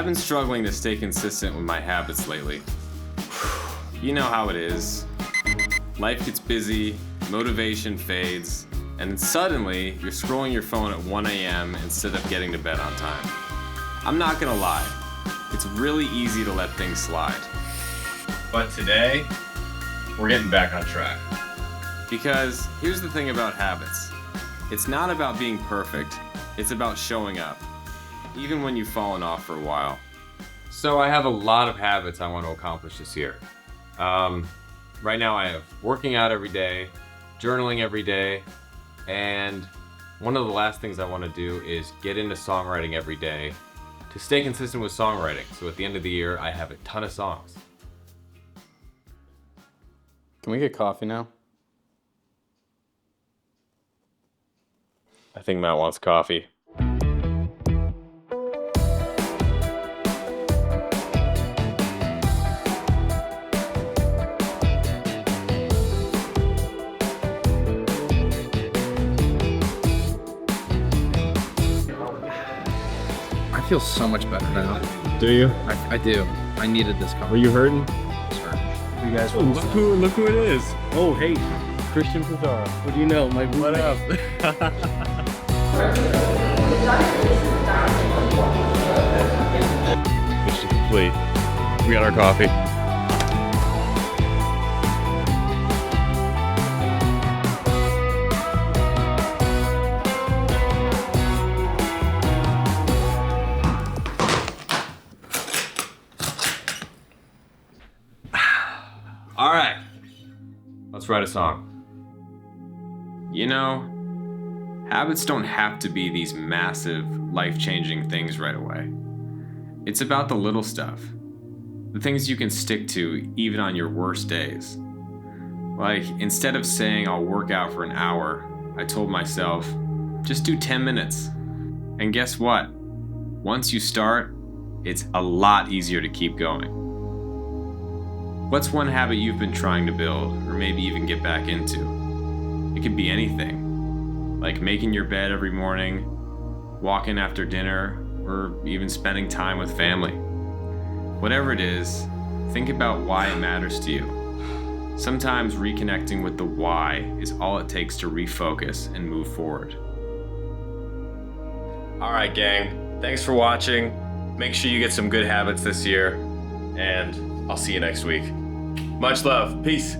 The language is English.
I've been struggling to stay consistent with my habits lately. You know how it is. Life gets busy, motivation fades, and then suddenly you're scrolling your phone at 1 a.m. instead of getting to bed on time. I'm not gonna lie, it's really easy to let things slide. But today, we're getting back on track. Because here's the thing about habits. It's not about being perfect, it's about showing up, even when you've fallen off for a while. So I have a lot of habits I want to accomplish this year. Right now I have working out every day, journaling every day, and one of the last things I want to do is get into songwriting every day to stay consistent with songwriting. So at the end of the year, I have a ton of songs. Can we get coffee now? I think Matt wants coffee. I feel so much better now. Do you? I do. I needed this coffee. Were you hurting? You guys Oh, look who it is. Oh, hey. Christian Pizarro. What do you know? My What up? Mission complete. We got our coffee. All right, let's write a song. You know, habits don't have to be these massive, life-changing things right away. It's about the little stuff. The things you can stick to even on your worst days. Like, instead of saying I'll work out for an hour, I told myself, just do 10 minutes. And guess what? Once you start, it's a lot easier to keep going. What's one habit you've been trying to build, or maybe even get back into? It could be anything, like making your bed every morning, walking after dinner, or even spending time with family. Whatever it is, think about why it matters to you. Sometimes reconnecting with the why is all it takes to refocus and move forward. All right, gang. Thanks for watching. Make sure you get some good habits this year, and I'll see you next week. Much love. Peace.